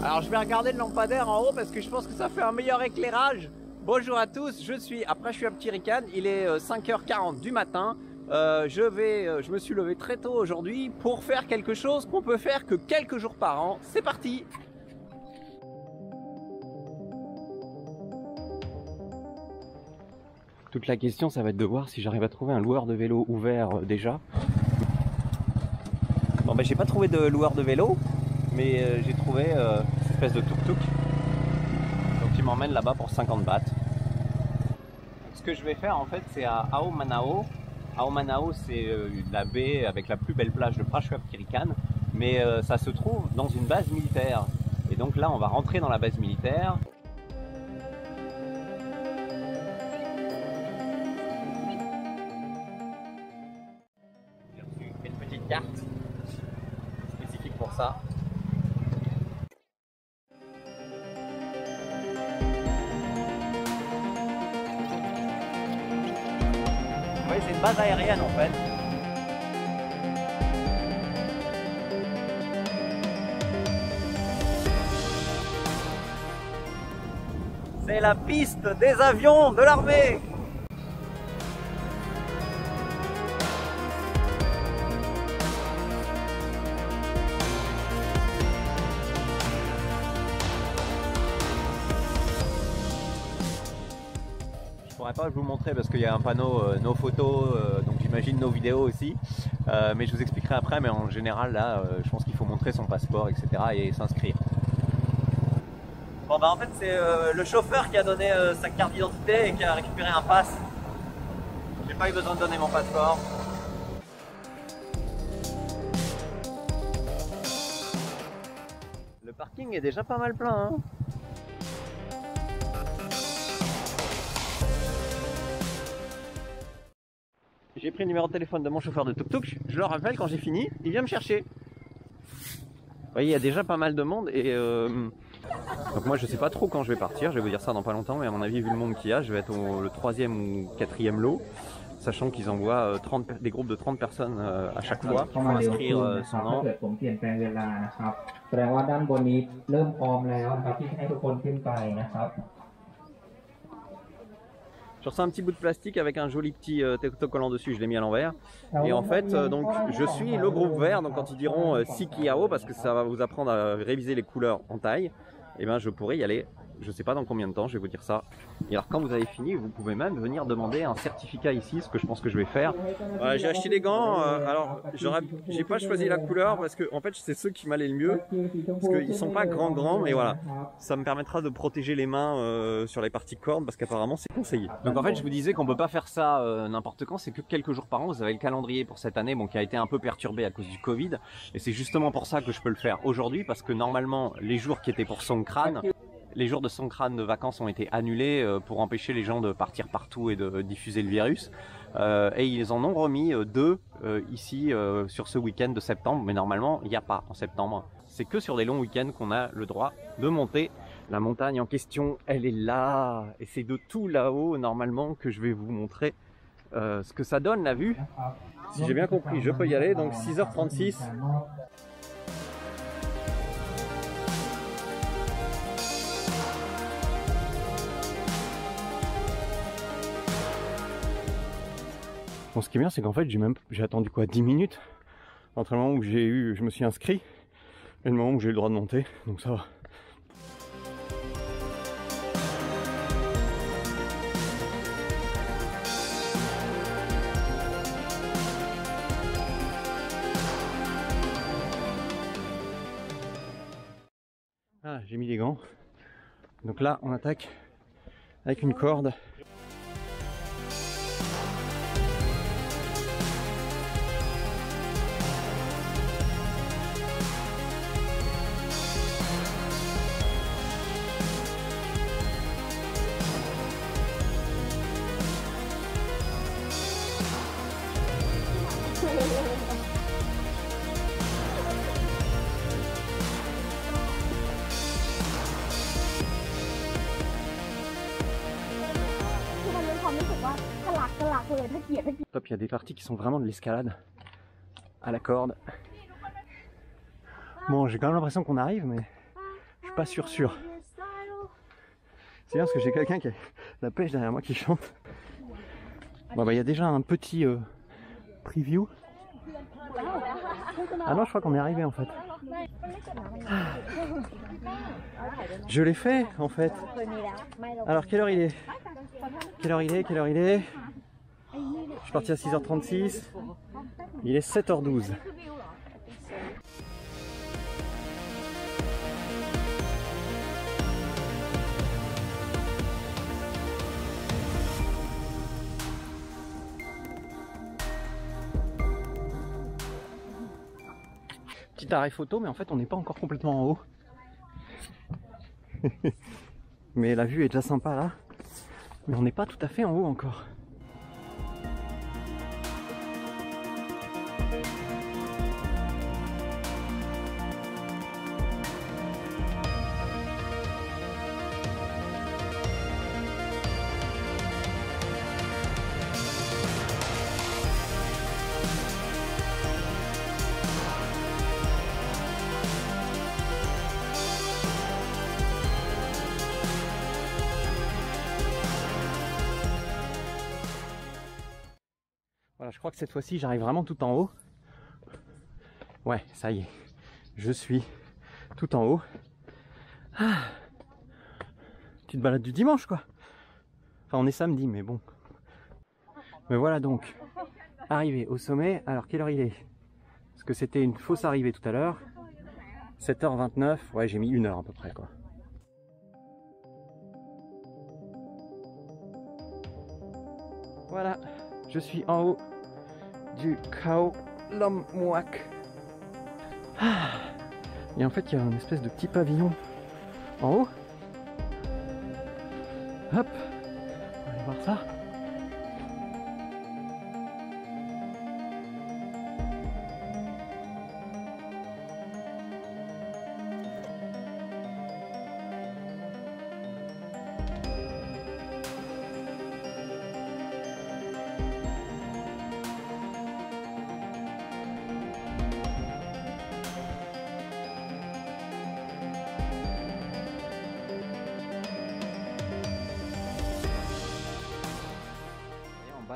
Alors je vais regarder le lampadaire en haut parce que je pense que ça fait un meilleur éclairage. Bonjour à tous, je suis un petit ricane, il est 5h40 du matin. Je me suis levé très tôt aujourd'hui pour faire quelque chose qu'on peut faire que quelques jours par an. C'est parti! Toute la question, ça va être de voir si j'arrive à trouver un loueur de vélo ouvert déjà. Bon ben j'ai pas trouvé de loueur de vélo, mais j'ai trouvé cette espèce de tuk-tuk. Donc il m'emmène là-bas pour 50 bahts. Ce que je vais faire en fait, c'est à Ao Manao. Ao Manao, c'est la baie avec la plus belle plage de Prachuapkhirikan, mais ça se trouve dans une base militaire. Et donc là, on va rentrer dans la base militaire. J'ai reçu une petite carte spécifique pour ça. Oui, c'est une base aérienne en fait. C'est la piste des avions de l'armée. Je pourrais pas vous montrer parce qu'il y a un panneau nos photos, donc j'imagine nos vidéos aussi, mais je vous expliquerai après. Mais en général là, je pense qu'il faut montrer son passeport, etc. et s'inscrire. Bon bah en fait c'est le chauffeur qui a donné sa carte d'identité et qui a récupéré un pass. J'ai pas eu besoin de donner mon passeport. Le parking est déjà pas mal plein, hein. J'ai pris le numéro de téléphone de mon chauffeur de tuk-tuk, je le rappelle quand j'ai fini, il vient me chercher. Vous voyez, il y a déjà pas mal de monde et donc moi je sais pas trop quand je vais partir, je vais vous dire ça dans pas longtemps, mais à mon avis vu le monde qu'il y a, je vais être le 3e ou 4e lot, sachant qu'ils envoient des groupes de 30 personnes à chaque fois pour inscrire son nom. J'ai reçu un petit bout de plastique avec un joli petit autocollant dessus, je l'ai mis à l'envers. Et en fait, donc je suis le groupe vert, donc quand ils diront Sikiao, parce que ça va vous apprendre à réviser les couleurs en taille, et ben je pourrai y aller. Je sais pas dans combien de temps, je vais vous dire ça. Et alors quand vous avez fini, vous pouvez même venir demander un certificat ici, ce que je pense que je vais faire. J'ai acheté des gants, alors j'ai pas choisi la couleur parce que en fait c'est ceux qui m'allaient le mieux, parce qu'ils sont pas grands, mais voilà, ça me permettra de protéger les mains sur les parties cordes parce qu'apparemment c'est conseillé. Donc en fait je vous disais qu'on peut pas faire ça n'importe quand, c'est que quelques jours par an. Vous avez le calendrier pour cette année, bon, qui a été un peu perturbé à cause du Covid, et c'est justement pour ça que je peux le faire aujourd'hui, parce que normalement les jours qui étaient pour Songkran, les jours de Songkran de vacances ont été annulés pour empêcher les gens de partir partout et de diffuser le virus. Et ils en ont remis 2 ici sur ce week-end de septembre, mais normalement il n'y a pas en septembre. C'est que sur des longs week-ends qu'on a le droit de monter. La montagne en question, elle est là, et c'est de tout là-haut normalement que je vais vous montrer ce que ça donne la vue. Si j'ai bien compris, je peux y aller, donc 6h36. Bon, ce qui est bien, c'est qu'en fait, j'ai attendu quoi, 10 minutes entre le moment où je me suis inscrit et le moment où j'ai eu le droit de monter, donc ça va. Ah, j'ai mis les gants. Donc là, on attaque avec une corde. Top, il y a des parties qui sont vraiment de l'escalade à la corde. Bon, j'ai quand même l'impression qu'on arrive, mais je suis pas sûr. C'est bien parce que j'ai quelqu'un qui a la pêche derrière moi qui chante. Bon bah il y a déjà un petit preview. Ah non, je crois qu'on est arrivé en fait. Je l'ai fait en fait. Alors quelle heure il est? Quelle heure il est? Quelle heure il est? Je suis parti à 6h36. Il est 7h12. Petit arrêt photo, mais en fait on n'est pas encore complètement en haut. Mais la vue est déjà sympa là. Mais on n'est pas tout à fait en haut encore. Voilà, je crois que cette fois-ci j'arrive vraiment tout en haut. Ouais, ça y est, je suis tout en haut. Ah, petite balade du dimanche quoi. Enfin on est samedi mais bon. Mais voilà donc, arrivé au sommet. Alors quelle heure il est? Parce que c'était une fausse arrivée tout à l'heure. 7h29, ouais j'ai mis 1 heure à peu près quoi. Voilà, je suis en haut du Khao Lam Muac. Ah. Et en fait il y a une espèce de petit pavillon en haut. Hop, on va aller voir ça.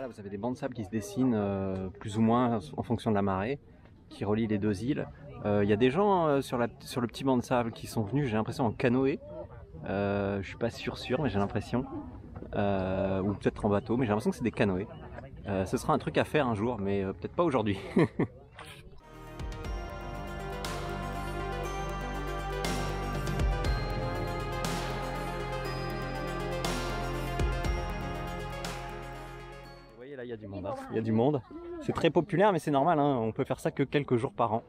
Là, vous avez des bancs de sable qui se dessinent plus ou moins en fonction de la marée, qui relient les deux îles. Il y a des gens sur le petit banc de sable qui sont venus, j'ai l'impression, en canoë. Je suis pas sûr, mais j'ai l'impression. Ou peut-être en bateau, mais j'ai l'impression que c'est des canoës. Ce sera un truc à faire un jour, mais peut-être pas aujourd'hui. Là il y a du monde, hein. Il y a du monde. C'est très populaire mais c'est normal, hein. On peut faire ça que quelques jours par an.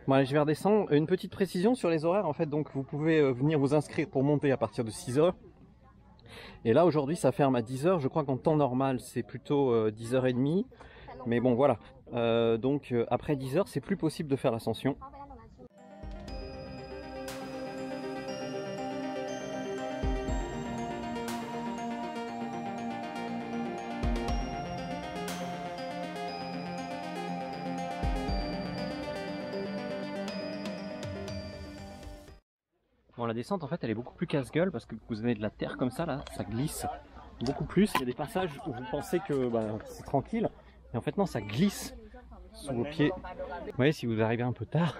Bon allez, je vais redescendre. Une petite précision sur les horaires en fait, donc vous pouvez venir vous inscrire pour monter à partir de 6h. Et là aujourd'hui ça ferme à 10h, je crois qu'en temps normal c'est plutôt 10h30. Mais bon voilà, donc après 10h c'est plus possible de faire l'ascension. Bon, la descente en fait elle est beaucoup plus casse-gueule parce que vous avez de la terre comme ça là, ça glisse beaucoup plus. Il y a des passages où vous pensez que c'est tranquille et en fait non, ça glisse sous vos pieds. Vous voyez, si vous arrivez un peu tard,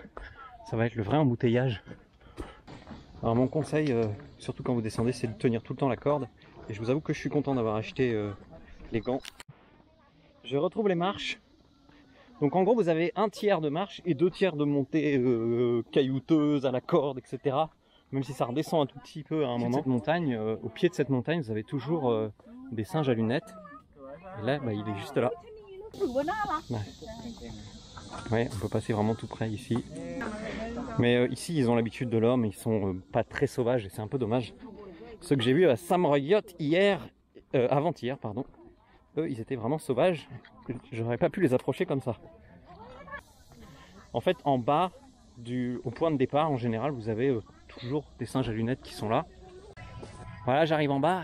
ça va être le vrai embouteillage. Alors mon conseil, surtout quand vous descendez, c'est de tenir tout le temps la corde. Et je vous avoue que je suis content d'avoir acheté les gants. Je retrouve les marches. Donc en gros vous avez 1/3 de marche et 2/3 de montée caillouteuse à la corde, etc. Même si ça redescend un tout petit peu à un moment. Cette montagne, au pied de cette montagne, vous avez toujours des singes à lunettes. Et là, il est juste là. Ouais, on peut passer vraiment tout près ici. Mais ici, ils ont l'habitude de l'homme, ils sont pas très sauvages et c'est un peu dommage. Ceux que j'ai vus à Samroyot avant-hier, pardon, eux, ils étaient vraiment sauvages. J'aurais pas pu les approcher comme ça. En fait, en bas, au point de départ, en général, vous avez toujours des singes à lunettes qui sont là. Voilà, j'arrive en bas.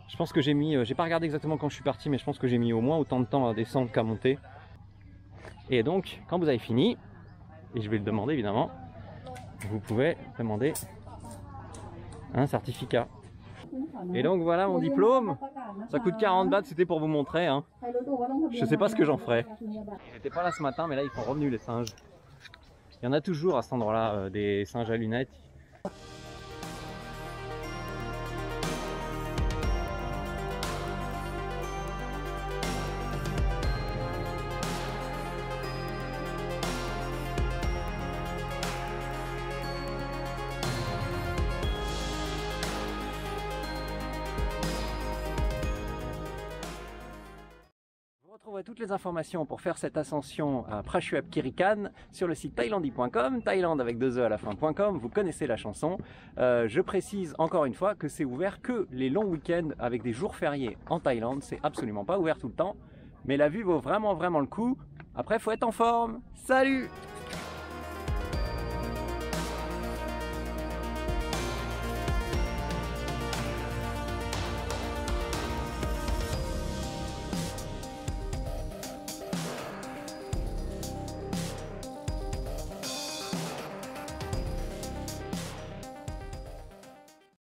Je pense que j'ai mis, j'ai pas regardé exactement quand je suis parti, mais je pense que j'ai mis au moins autant de temps à descendre qu'à monter. Et donc, quand vous avez fini, et je vais le demander évidemment, vous pouvez demander un certificat. Et donc voilà mon diplôme, ça coûte 40 bahts, c'était pour vous montrer, hein. Je sais pas ce que j'en ferai. J'étais pas là ce matin, mais là ils sont revenus les singes. Il y en a toujours à cet endroit-là, des singes à lunettes. Vous retrouverez toutes les informations pour faire cette ascension à Prachuap Khiri Khan sur le site thailandi.com, Thaïlande avec 2 E à la fin.com, vous connaissez la chanson. Je précise encore une fois que c'est ouvert que les longs week-ends avec des jours fériés en Thaïlande, c'est absolument pas ouvert tout le temps, mais la vue vaut vraiment le coup. Après, faut être en forme. Salut!